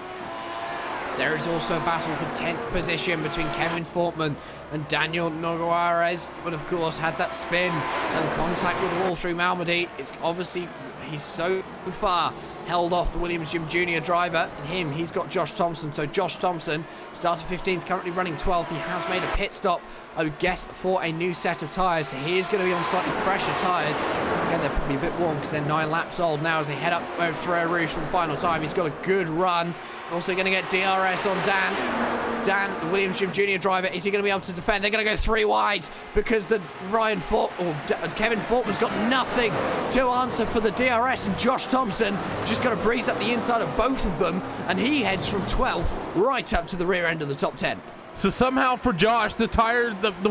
There is also a battle for 10th position between Kevin Fortman and Daniel Nogueres, but of course had that spin and contact with the wall through Malmedy. It's obviously, he's so far held off the Williams Jim Jr. driver, and he's got Josh Thompson. So Josh Thompson started 15th, currently running 12th. He has made a pit stop, I would guess, for a new set of tyres. So he is going to be on slightly fresher tyres. Okay, they're probably a bit warm because they're 9 laps old now as they head up over Ferrer Rouge for the final time. He's got a good run. Also going to get DRS on Dan, the Williams Jim Jr. driver. Is he going to be able to defend? They're going to go 3 wide because the Kevin Fortman's got nothing to answer for the DRS, and Josh Thompson just got to breeze up the inside of both of them, and he heads from 12th right up to the rear end of the top 10. So somehow for Josh, the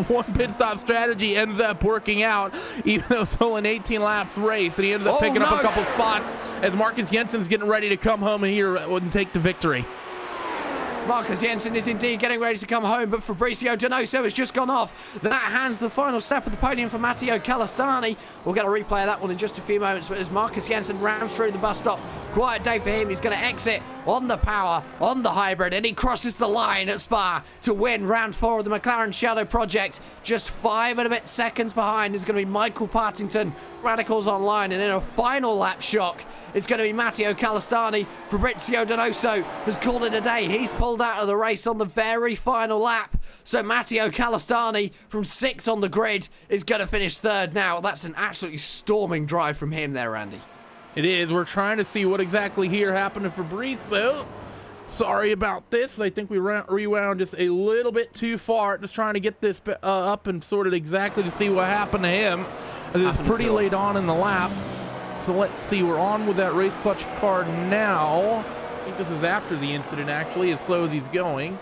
one pit stop strategy ends up working out, even though it's only an 18-lap race, and he ends up picking up a couple spots as Marcus Jensen's getting ready to come home here and take the victory. Marcus Jensen is indeed getting ready to come home, but Fabrizio Donoso has just gone off. That hands the final step of the podium for Matteo Calistani. We'll get a replay of that one in just a few moments, but as Marcus Jensen rounds through the bus stop, quiet day for him. He's going to exit on the power, on the hybrid, and he crosses the line at Spa to win round 4 of the McLaren Shadow Project. Just 5 and a bit seconds behind is going to be Michael Partington, Radicals Online, and in a final lap shock, it's going to be Matteo Calistani. Fabrizio Donoso has called it a day. He's pulled out of the race on the very final lap. So Matteo Calistani from 6th on the grid is going to finish 3rd now. That's an absolutely storming drive from him there, Randy. It is. We're trying to see what exactly here happened to Fabrizio. Sorry about this. I think we rewound just a little bit too far. Just trying to get this up and sorted exactly to see what happened to him. It's pretty late on in the lap. So let's see. We're on with that race clutch car now. I think this is after the incident, actually, as slow as he's going.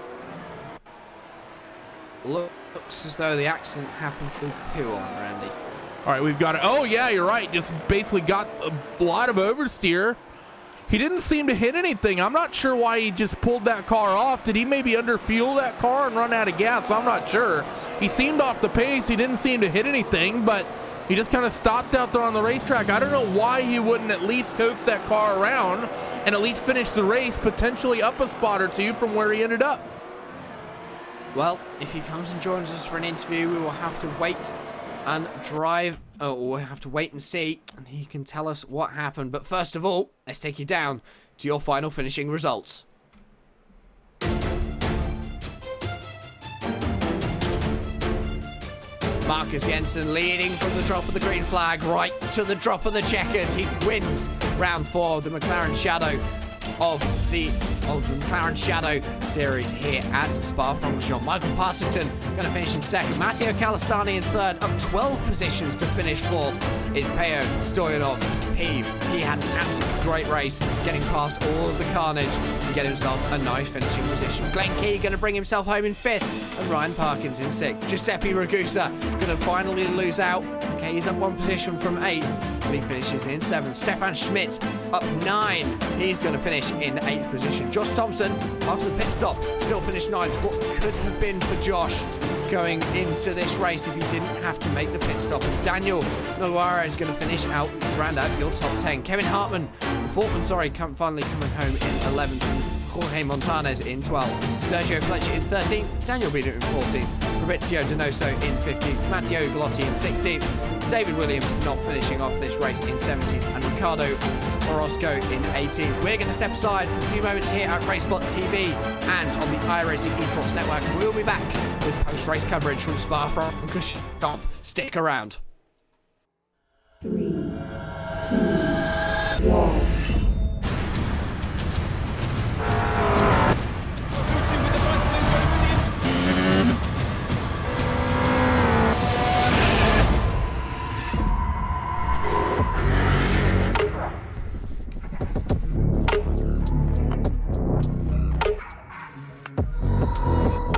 Looks as though the accident happened through Puon, Randy. All right, we've got it. Oh, yeah, you're right. Just basically got a lot of oversteer. He didn't seem to hit anything. I'm not sure why he just pulled that car off. Did he maybe underfuel that car and run out of gas? I'm not sure. He seemed off the pace. He didn't seem to hit anything, but he just kind of stopped out there on the racetrack. I don't know why he wouldn't at least coast that car around and at least finish the race, potentially up a spot or two from where he ended up. Well, if he comes and joins us for an interview, we will have to wait and drive. Oh, we'll have to wait and see, and he can tell us what happened. But first of all, let's take you down to your final finishing results. Marcus Jensen leading from the drop of the green flag right to the drop of the checkered. He wins round 4 of the McLaren Shadow of the McLaren Shadow series here at Spa-Francorchamps. Michael Partington going to finish in second. Matteo Calistani in third, up 12 positions to finish fourth is Peo Stoyanov. He had an absolutely great race, getting past all of the carnage to get himself a nice finishing position. Glenn Key going to bring himself home in fifth, and Ryan Parkins in sixth. Giuseppe Ragusa going to finally lose out. Okay, he's up 1 position from 8th, but he finishes in 7th. Stefan Schmidt up 9. He's going to finish in 8th position. Josh Thompson, after the pit stop, still finished 9th. What could have been for Josh going into this race if he didn't have to make the pit stop. And Daniel Noguera is going to finish out, round out your top 10. Kevin Fortman, finally coming home in 11th. And Jorge Montanez in 12th. Sergio Fletcher in 13th. Daniel Biener in 14th. Fabrizio Donoso in 15th. Matteo Galotti in 16th. David Williams not finishing off this race in 17th. And Ricardo Orozco in 18th. We're going to step aside for a few moments here at RaceSpot TV and on the iRacing Esports Network. We'll be back with post-race coverage from Spa-Francorchamps. Stick around. 3, 2, 1.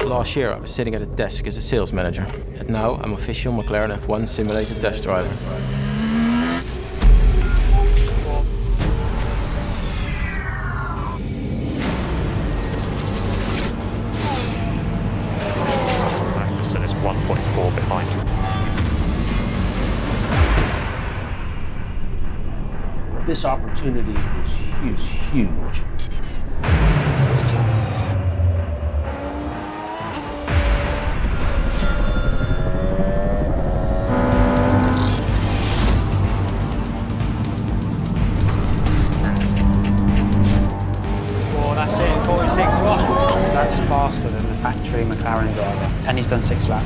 Last year, I was sitting at a desk as a sales manager, and now I'm official McLaren F1 simulator test driver. So it's 1.4 behind. This opportunity is huge. That's faster than the factory McLaren driver, and he's done 6 laps.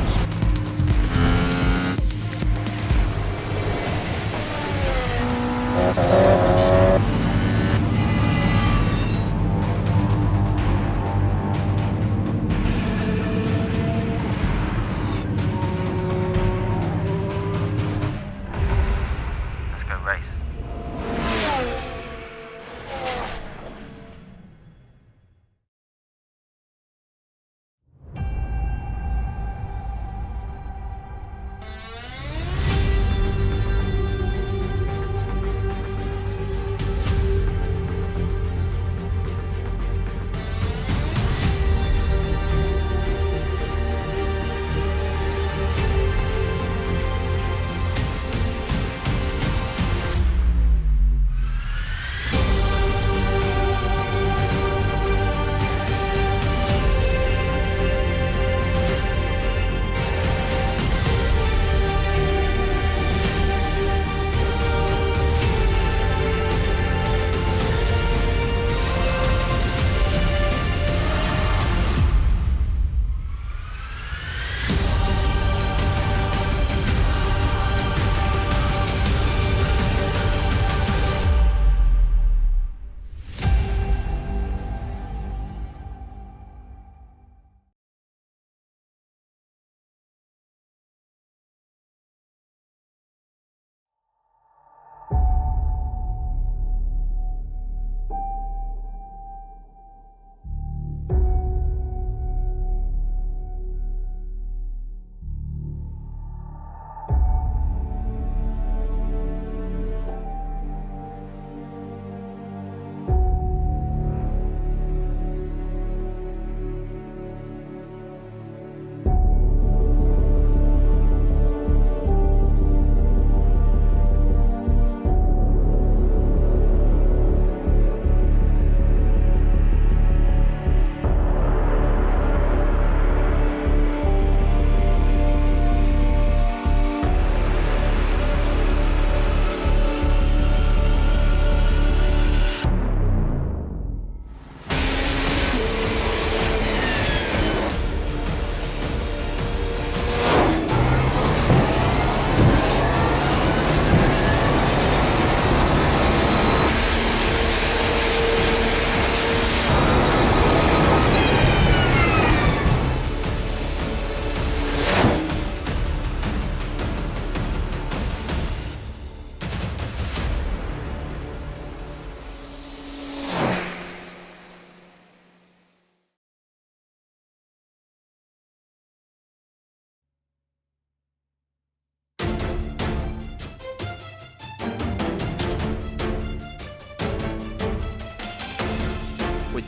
Let's go race.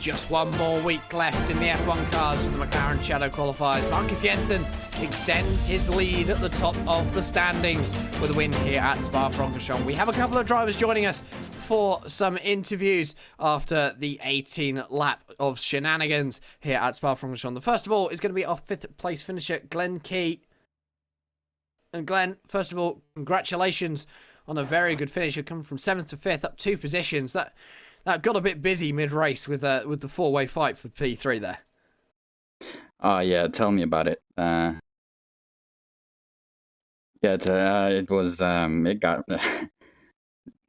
just one more week left in the F1 cars for the McLaren Shadow qualifiers. Marcus Jensen extends his lead at the top of the standings with a win here at Spa-Francorchamps. We have a couple of drivers joining us for some interviews after the 18 lap of shenanigans here at Spa-Francorchamps. The first of all is going to be our 5th place finisher, Glenn Key. And Glenn, first of all, congratulations on a very good finish. You're coming from 7th to 5th, up 2 positions. That got a bit busy mid-race with the 4-way fight for P3 there. Oh yeah, tell me about it. It was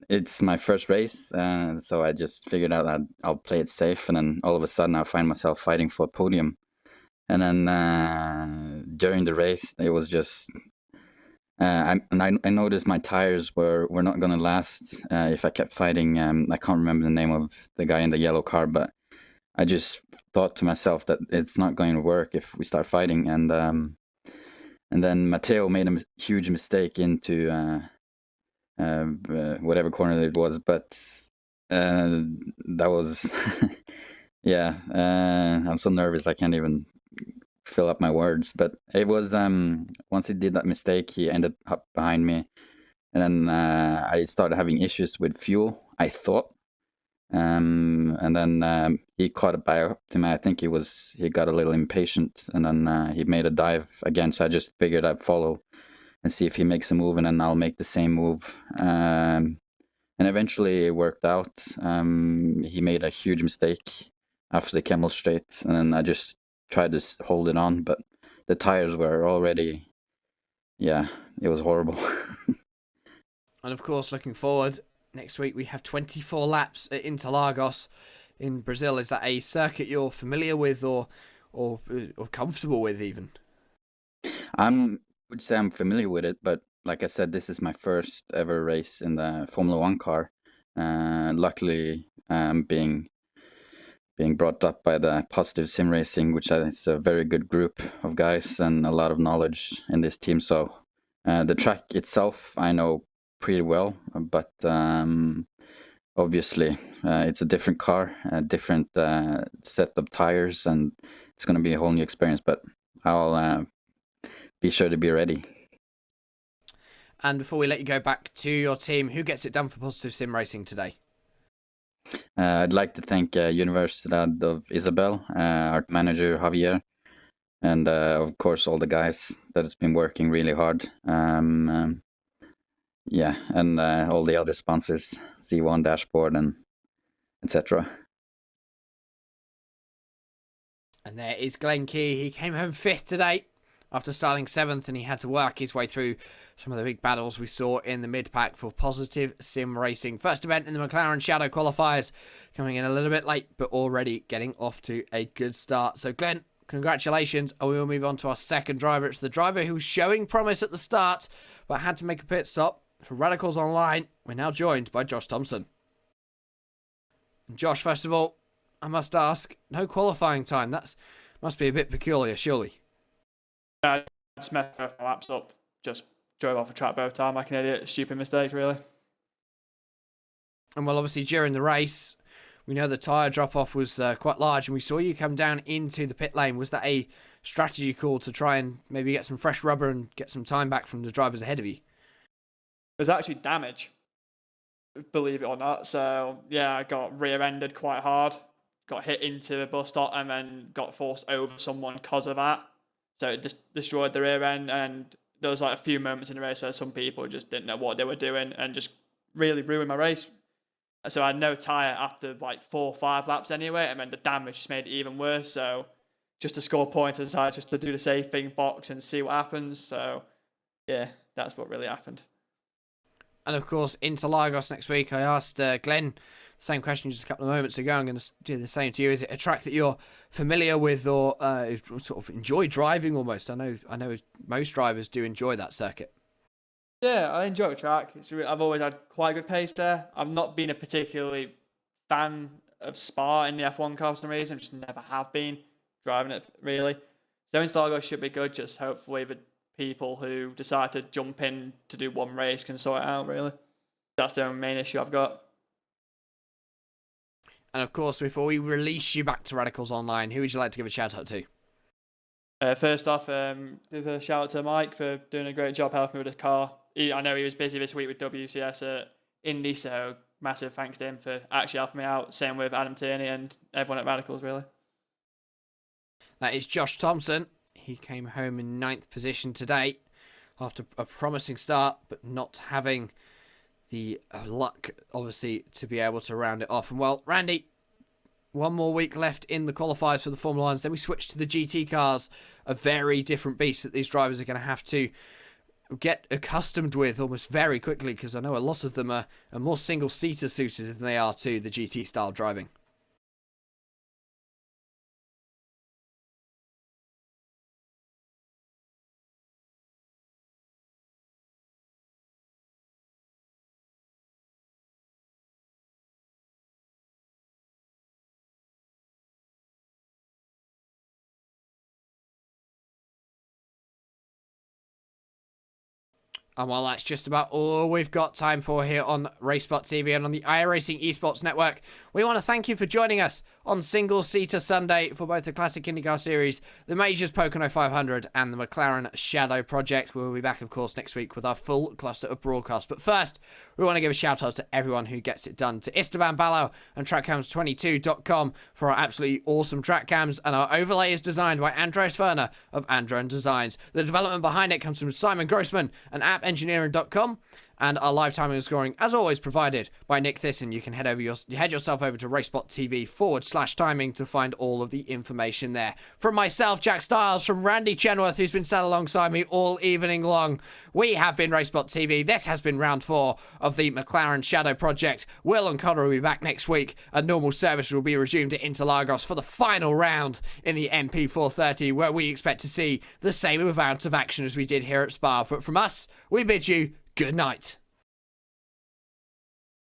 it's my first race, so I just figured out that I'll play it safe, and then all of a sudden I find myself fighting for a podium. And then during the race, it was just I noticed my tires were not gonna last if I kept fighting. I can't remember the name of the guy in the yellow car, but I just thought to myself that it's not going to work if we start fighting. And then Matteo made a huge mistake into whatever corner it was, but that was yeah. I'm so nervous I can't even fill up my words, but it was once he did that mistake, he ended up behind me, and then I started having issues with fuel, I thought, and then he caught it by up to me. I think he got a little impatient, and then he made a dive again, so I just figured I'd follow and see if he makes a move, and then I'll make the same move, and eventually it worked out. He made a huge mistake after the Kemmel straight, and then I just tried to hold it on, but the tires were already, yeah, it was horrible. And of course, looking forward, next week we have 24 laps at Interlagos in Brazil. Is that a circuit you're familiar with or comfortable with even? I would say I'm familiar with it, but like I said, this is my first ever race in the Formula One car. Luckily, being brought up by the Positive Sim Racing, which is a very good group of guys and a lot of knowledge in this team. So the track itself I know pretty well, but obviously it's a different car, a different set of tires, and it's going to be a whole new experience, but I'll be sure to be ready. And before we let you go back to your team, who gets it done for Positive Sim Racing today? I'd like to thank Universidad of Isabel, our manager Javier, and of course all the guys that has been working really hard. And all the other sponsors, Z1 Dashboard and etc. And there is Glenn Key. He came home 5th today after starting 7th, and he had to work his way through some of the big battles we saw in the mid-pack for Positive Sim Racing. First event in the McLaren Shadow qualifiers, coming in a little bit late, but already getting off to a good start. So Glenn, congratulations, and we will move on to our second driver. It's the driver who was showing promise at the start, but had to make a pit stop. For Radicals Online, we're now joined by Josh Thompson. Josh, first of all, I must ask, no qualifying time. That must be a bit peculiar, surely. I just messed my laps up. Just drove off a track both time like an idiot. Stupid mistake, really. And well, obviously during the race, we know the tyre drop-off was quite large, and we saw you come down into the pit lane. Was that a strategy call to try and maybe get some fresh rubber and get some time back from the drivers ahead of you? There's actually damage, believe it or not. So, yeah, I got rear-ended quite hard. Got hit into a bus stop and then got forced over someone because of that. So it just destroyed the rear end, and there was like a few moments in the race where some people just didn't know what they were doing and just really ruined my race. So I had no tyre after like 4 or 5 laps anyway, and then the damage just made it even worse. So just to score points, I decided just to do the safe thing, box and see what happens. So yeah, that's what really happened. And of course, Interlagos next week. I asked Glenn the same question just a couple of moments ago. I'm going to do the same to you. Is it a track that you're familiar with or sort of enjoy driving almost? I know most drivers do enjoy that circuit. Yeah, I enjoy the track. I've always had quite a good pace there. I've not been a particularly fan of Spa in the F1 car for some reason. Just never have been driving it, really. So Interlagos should be good. Just hopefully the people who decide to jump in to do one race can sort it out, really. That's the only main issue I've got. And of course, before we release you back to Radicals Online, who would you like to give a shout out to? First off, give a shout out to Mike for doing a great job helping me with the car. I know he was busy this week with WCS at Indy, so massive thanks to him for actually helping me out. Same with Adam Tierney and everyone at Radicals, really. That is Josh Thompson. He came home in 9th position today after a promising start, but not having the luck, obviously, to be able to round it off. And well, Randy, one more week left in the qualifiers for the Formula 1s. Then we switch to the GT cars, a very different beast that these drivers are going to have to get accustomed with almost very quickly, because I know a lot of them are more single-seater suited than they are to the GT style driving. And while that's just about all we've got time for here on RaceSpot TV and on the iRacing Esports Network, we want to thank you for joining us on Single Seater Sunday for both the Classic IndyCar Series, the Majors Pocono 500, and the McLaren Shadow Project. We'll be back, of course, next week with our full cluster of broadcasts. But first, we want to give a shout out to everyone who gets it done, to Istvan Ballau and TrackCams22.com for our absolutely awesome track cams, and our overlay is designed by Andreas Werner of Andron Designs. The development behind it comes from Simon Grossman and AppEngineering.com, and our live timing and scoring, as always, provided by Nick Thyssen. You can head yourself over to RaceSpot TV /timing to find all of the information there. From myself, Jack Stiles, from Randy Chenworth, who's been sat alongside me all evening long, we have been RaceSpot TV. This has been round 4 of the McLaren Shadow Project. Will and Connor will be back next week, and normal service will be resumed at Interlagos for the final round in the MP4-30, where we expect to see the same amount of action as we did here at Spa. But from us, we bid you good night.